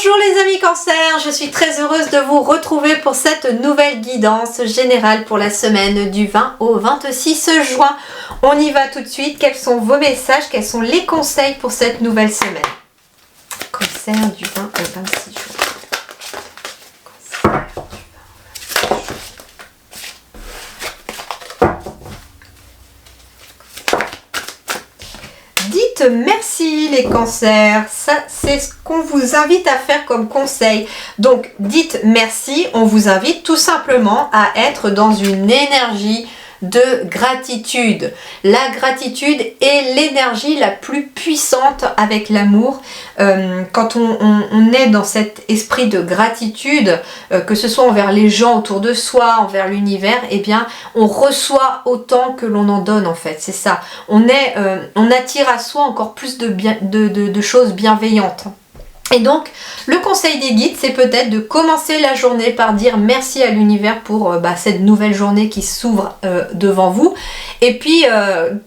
Bonjour les amis Cancer, je suis très heureuse de vous retrouver pour cette nouvelle guidance générale pour la semaine du 20 au 26 juin. On y va tout de suite. Quels sont vos messages? Quels sont les conseils pour cette nouvelle semaine? Cancer du 20 au 26 juin. Dites merci les cancers, ça c'est ce qu'on vous invite à faire comme conseil. Donc dites merci, on vous invite tout simplement à être dans une énergie de gratitude. La gratitude est l'énergie la plus puissante avec l'amour. Quand on est dans cet esprit de gratitude, que ce soit envers les gens autour de soi, envers l'univers, eh bien on reçoit autant que l'on en donne en fait, c'est ça. On attire à soi encore plus de choses bienveillantes. Et donc, le conseil des guides, c'est peut-être de commencer la journée par dire merci à l'univers pour cette nouvelle journée qui s'ouvre devant vous. Et puis,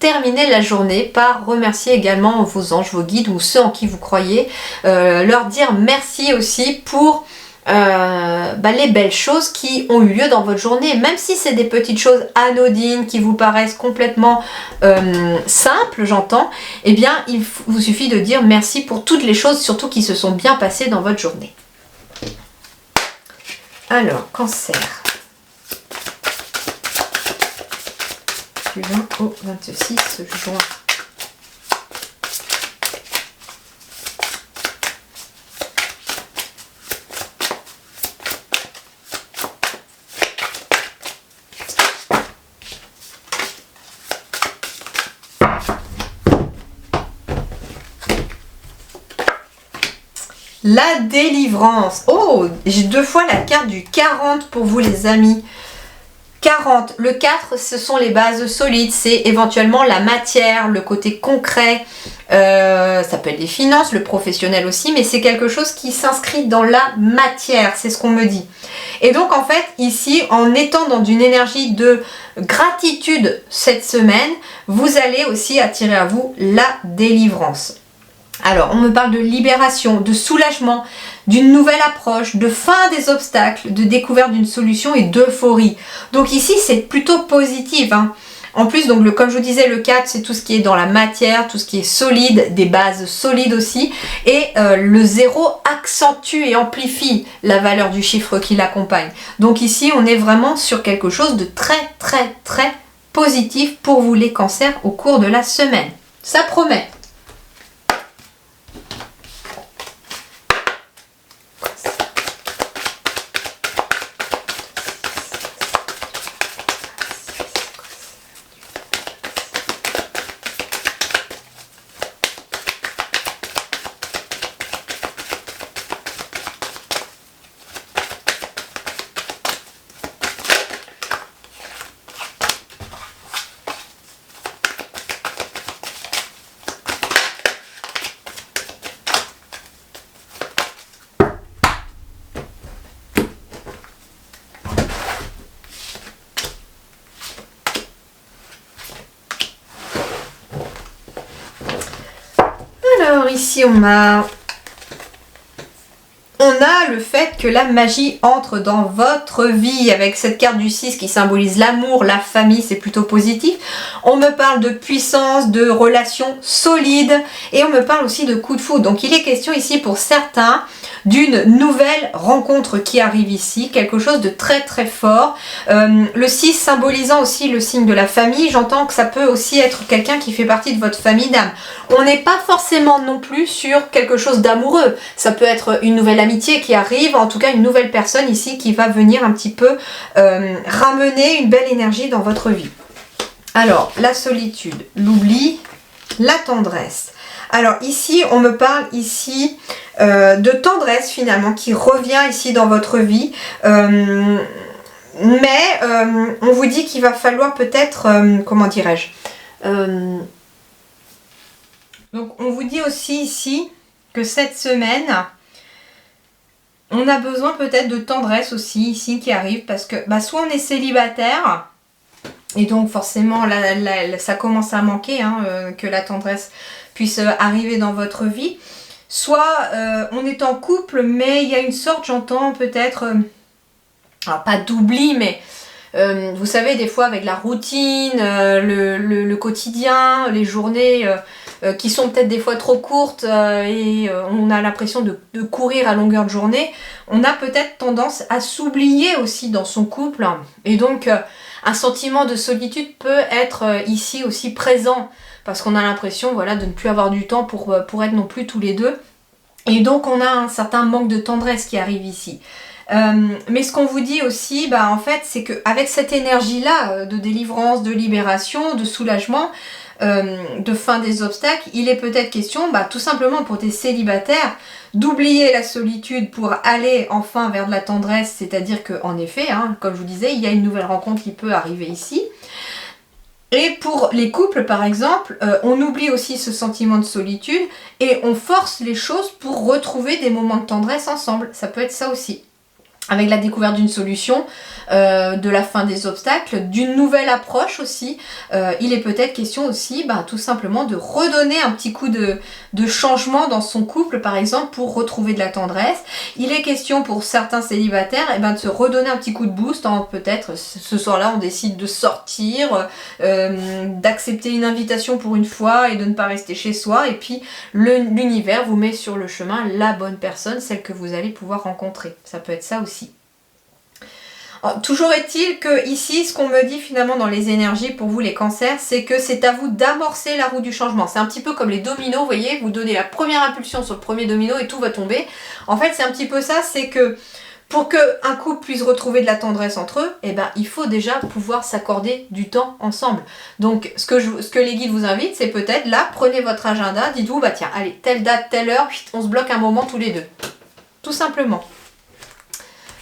terminer la journée par remercier également vos anges, vos guides ou ceux en qui vous croyez. Leur dire merci aussi pour les belles choses qui ont eu lieu dans votre journée, même si c'est des petites choses anodines qui vous paraissent complètement simples, j'entends, eh bien il vous suffit de dire merci pour toutes les choses surtout qui se sont bien passées dans votre journée. Alors, Cancer, du 20 au 26 juin. La délivrance. Oh, j'ai deux fois la carte du 40 pour vous les amis. 40. Le 4, ce sont les bases solides. C'est éventuellement la matière, le côté concret. Ça peut être les finances, le professionnel aussi. Mais c'est quelque chose qui s'inscrit dans la matière. C'est ce qu'on me dit. Et donc en fait, ici, en étant dans une énergie de gratitude cette semaine, vous allez aussi attirer à vous la délivrance. Alors, on me parle de libération, de soulagement, d'une nouvelle approche, de fin des obstacles, de découverte d'une solution et d'euphorie. Donc ici, c'est plutôt positif. En plus, donc, comme je vous disais, le 4, c'est tout ce qui est dans la matière, tout ce qui est solide, des bases solides aussi. Et le 0 accentue et amplifie la valeur du chiffre qui l'accompagne. Donc ici, on est vraiment sur quelque chose de très, très, très positif pour vous les cancers au cours de la semaine. Ça promet. Alors ici on a le fait que la magie entre dans votre vie avec cette carte du 6 qui symbolise l'amour, la famille, c'est plutôt positif. On me parle de puissance, de relations solides et on me parle aussi de coup de foudre. Donc il est question ici pour certains d'une nouvelle rencontre qui arrive ici, quelque chose de très très fort. Le 6 symbolisant aussi le signe de la famille, j'entends que ça peut aussi être quelqu'un qui fait partie de votre famille d'âme. On n'est pas forcément non plus sur quelque chose d'amoureux, ça peut être une nouvelle amitié qui arrive, en tout cas une nouvelle personne ici qui va venir un petit peu ramener une belle énergie dans votre vie. Alors, la solitude, l'oubli, la tendresse. Alors ici, on me parle ici de tendresse finalement qui revient ici dans votre vie. Mais on vous dit qu'il va falloir peut-être, comment dirais-je, donc on vous dit aussi ici que cette semaine, on a besoin peut-être de tendresse aussi ici qui arrive parce que soit on est célibataire et donc forcément ça commence à manquer que la tendresse puisse arriver dans votre vie. soit on est en couple, mais il y a une sorte, j'entends peut-être, alors pas d'oubli, mais vous savez, des fois avec la routine, le quotidien, les journées qui sont peut-être des fois trop courtes et on a l'impression de courir à longueur de journée, on a peut-être tendance à s'oublier aussi dans son couple. Et donc, un sentiment de solitude peut être ici aussi présent parce qu'on a l'impression voilà, de ne plus avoir du temps pour être non plus tous les deux. Et donc, on a un certain manque de tendresse qui arrive ici. Mais ce qu'on vous dit aussi, en fait, c'est qu'avec cette énergie-là de délivrance, de libération, de soulagement, de fin des obstacles, il est peut-être question, tout simplement pour des célibataires, d'oublier la solitude pour aller enfin vers de la tendresse, c'est-à-dire qu'en effet, comme je vous disais, il y a une nouvelle rencontre qui peut arriver ici. Et pour les couples, par exemple, on oublie aussi ce sentiment de solitude et on force les choses pour retrouver des moments de tendresse ensemble. Ça peut être ça aussi. Avec la découverte d'une solution, de la fin des obstacles, d'une nouvelle approche aussi. Il est peut-être question aussi tout simplement de redonner un petit coup de changement dans son couple par exemple pour retrouver de la tendresse. Il est question pour certains célibataires de se redonner un petit coup de boost. Peut-être ce soir-là on décide de sortir, d'accepter une invitation pour une fois et de ne pas rester chez soi. Et puis l'univers vous met sur le chemin la bonne personne, celle que vous allez pouvoir rencontrer. Ça peut être ça aussi. Toujours est-il que ici, ce qu'on me dit finalement dans les énergies pour vous les cancers, c'est que c'est à vous d'amorcer la roue du changement. C'est un petit peu comme les dominos, vous voyez, vous donnez la première impulsion sur le premier domino et tout va tomber. En fait, c'est un petit peu ça, c'est que pour qu'un couple puisse retrouver de la tendresse entre eux, il faut déjà pouvoir s'accorder du temps ensemble. Donc, ce que les guides vous invitent, c'est peut-être là, prenez votre agenda, dites-vous, tiens, allez, telle date, telle heure, on se bloque un moment tous les deux. Tout simplement.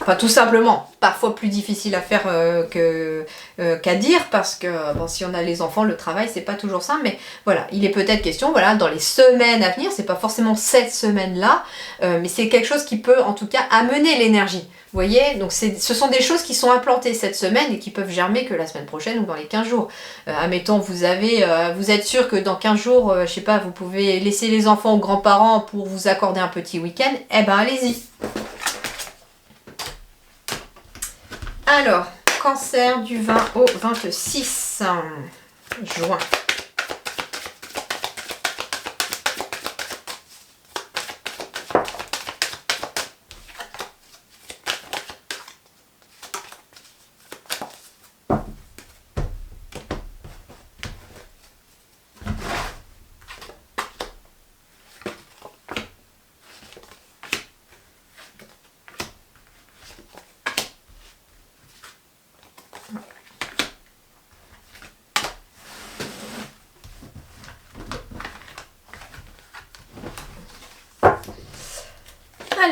Enfin, tout simplement, parfois plus difficile à faire qu'à dire parce que si on a les enfants, le travail, c'est pas toujours ça. Mais voilà, il est peut-être question, dans les semaines à venir, c'est pas forcément cette semaine-là, mais c'est quelque chose qui peut en tout cas amener l'énergie. Vous voyez, donc ce sont des choses qui sont implantées cette semaine et qui peuvent germer que la semaine prochaine ou dans les 15 jours. Admettons, vous êtes sûr que dans 15 jours, je sais pas, vous pouvez laisser les enfants aux grands-parents pour vous accorder un petit week-end, allez-y. Alors, cancer du 20 au 26 juin.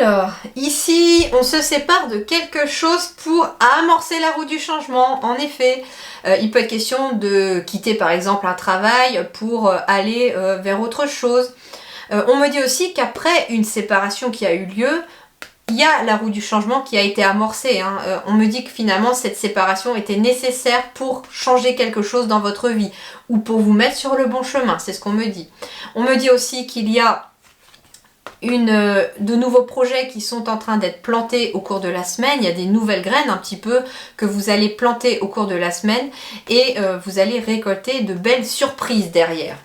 Alors, ici, on se sépare de quelque chose pour amorcer la roue du changement. En effet, il peut être question de quitter par exemple un travail pour aller vers autre chose. On me dit aussi qu'après une séparation qui a eu lieu, il y a la roue du changement qui a été amorcée. On me dit que finalement cette séparation était nécessaire pour changer quelque chose dans votre vie ou pour vous mettre sur le bon chemin, c'est ce qu'on me dit. On me dit aussi qu'il y a de nouveaux projets qui sont en train d'être plantés au cours de la semaine. Il y a des nouvelles graines un petit peu que vous allez planter au cours de la semaine et vous allez récolter de belles surprises derrière.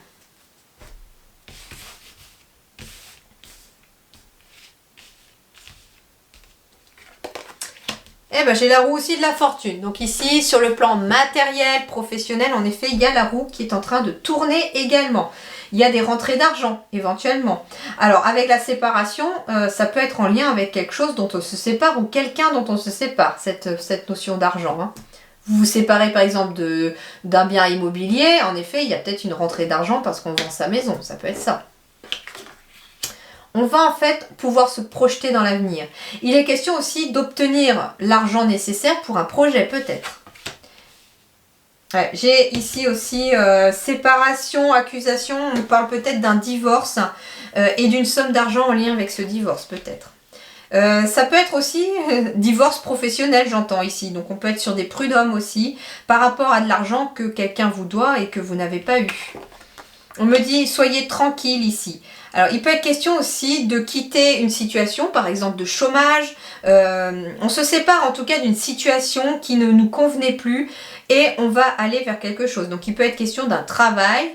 J'ai la roue aussi de la fortune. Donc ici, sur le plan matériel, professionnel, en effet, il y a la roue qui est en train de tourner également. Il y a des rentrées d'argent, éventuellement. Alors, avec la séparation, ça peut être en lien avec quelque chose dont on se sépare ou quelqu'un dont on se sépare, cette notion d'argent. Vous vous séparez, par exemple, d'un bien immobilier. En effet, il y a peut-être une rentrée d'argent parce qu'on vend sa maison. Ça peut être ça. On va en fait pouvoir se projeter dans l'avenir. Il est question aussi d'obtenir l'argent nécessaire pour un projet peut-être. Ouais, j'ai ici aussi séparation, accusation, on parle peut-être d'un divorce et d'une somme d'argent en lien avec ce divorce peut-être. Ça peut être aussi divorce professionnel, j'entends ici. Donc on peut être sur des prud'hommes aussi par rapport à de l'argent que quelqu'un vous doit et que vous n'avez pas eu. On me dit soyez tranquille ici. Alors, il peut être question aussi de quitter une situation, par exemple de chômage. On se sépare en tout cas d'une situation qui ne nous convenait plus et on va aller vers quelque chose. Donc, il peut être question d'un travail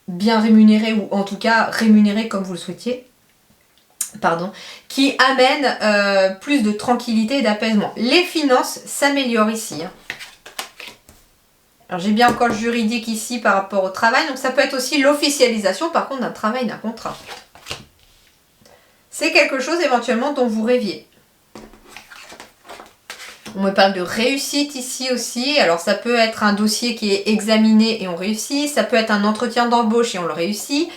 bien rémunéré ou en tout cas rémunéré comme vous le souhaitiez. Pardon, qui amène plus de tranquillité et d'apaisement. Les finances s'améliorent ici. Hein. Alors j'ai bien encore le juridique ici par rapport au travail, donc ça peut être aussi l'officialisation par contre d'un travail, d'un contrat. C'est quelque chose éventuellement dont vous rêviez. On me parle de réussite ici aussi, alors ça peut être un dossier qui est examiné et on réussit, ça peut être un entretien d'embauche et on le réussit.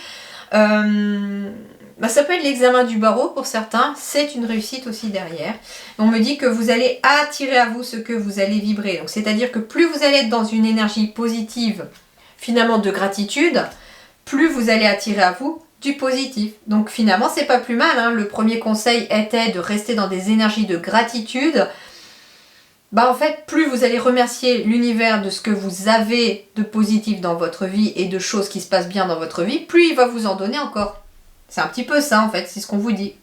Ça peut être l'examen du barreau pour certains, c'est une réussite aussi derrière. On me dit que vous allez attirer à vous ce que vous allez vibrer. Donc c'est-à-dire que plus vous allez être dans une énergie positive, finalement de gratitude, plus vous allez attirer à vous du positif. Donc finalement c'est pas plus mal. Hein. Le premier conseil était de rester dans des énergies de gratitude. En fait, plus vous allez remercier l'univers de ce que vous avez de positif dans votre vie et de choses qui se passent bien dans votre vie, plus il va vous en donner encore. C'est un petit peu ça en fait, c'est ce qu'on vous dit.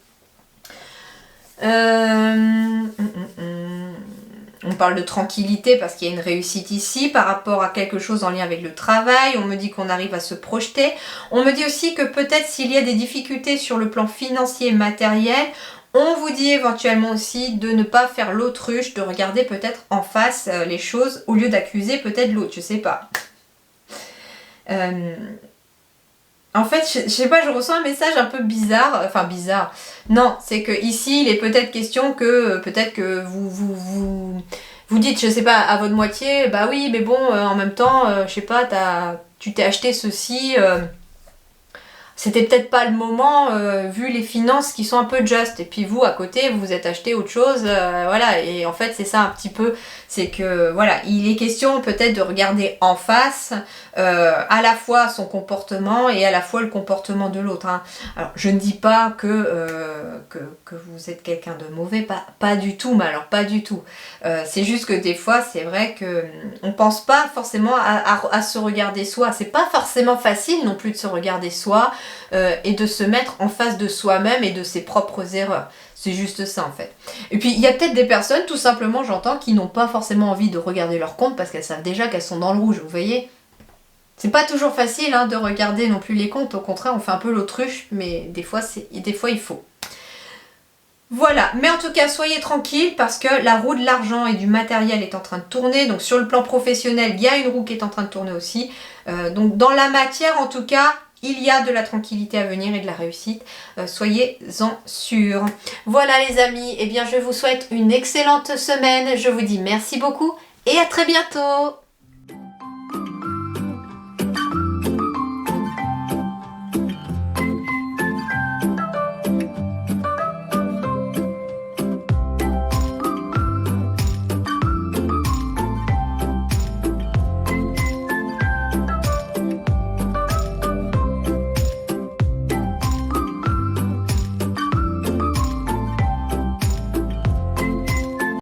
On parle de tranquillité parce qu'il y a une réussite ici par rapport à quelque chose en lien avec le travail. On me dit qu'on arrive à se projeter. On me dit aussi que peut-être s'il y a des difficultés sur le plan financier et matériel, on vous dit éventuellement aussi de ne pas faire l'autruche, de regarder peut-être en face les choses au lieu d'accuser peut-être l'autre, je sais pas. En fait, je sais pas, je ressens un message un peu bizarre. Enfin, bizarre. Non, c'est que ici, il est peut-être question que peut-être que vous dites, je sais pas, à votre moitié, bah oui, mais bon, en même temps, je sais pas, tu t'es acheté ceci. C'était peut-être pas le moment vu les finances qui sont un peu just. Et puis vous, à côté, vous vous êtes acheté autre chose. Voilà, et en fait, c'est ça un petit peu. C'est que, voilà, il est question peut-être de regarder en face à la fois son comportement et à la fois le comportement de l'autre. Hein. Alors, je ne dis pas que vous êtes quelqu'un de mauvais, pas du tout, mais alors pas du tout. C'est juste que des fois, c'est vrai qu'on pense pas forcément à se regarder soi. C'est pas forcément facile non plus de se regarder soi. Et de se mettre en face de soi-même et de ses propres erreurs. C'est juste ça en fait. Et puis il y a peut-être des personnes, tout simplement j'entends, qui n'ont pas forcément envie de regarder leur compte parce qu'elles savent déjà qu'elles sont dans le rouge, vous voyez. C'est pas toujours facile hein, de regarder non plus les comptes, au contraire on fait un peu l'autruche, mais des fois il faut. Voilà, mais en tout cas soyez tranquilles parce que la roue de l'argent et du matériel est en train de tourner, donc sur le plan professionnel il y a une roue qui est en train de tourner aussi. Donc dans la matière en tout cas, il y a de la tranquillité à venir et de la réussite, soyez-en sûrs. Voilà les amis, eh bien je vous souhaite une excellente semaine, je vous dis merci beaucoup et à très bientôt.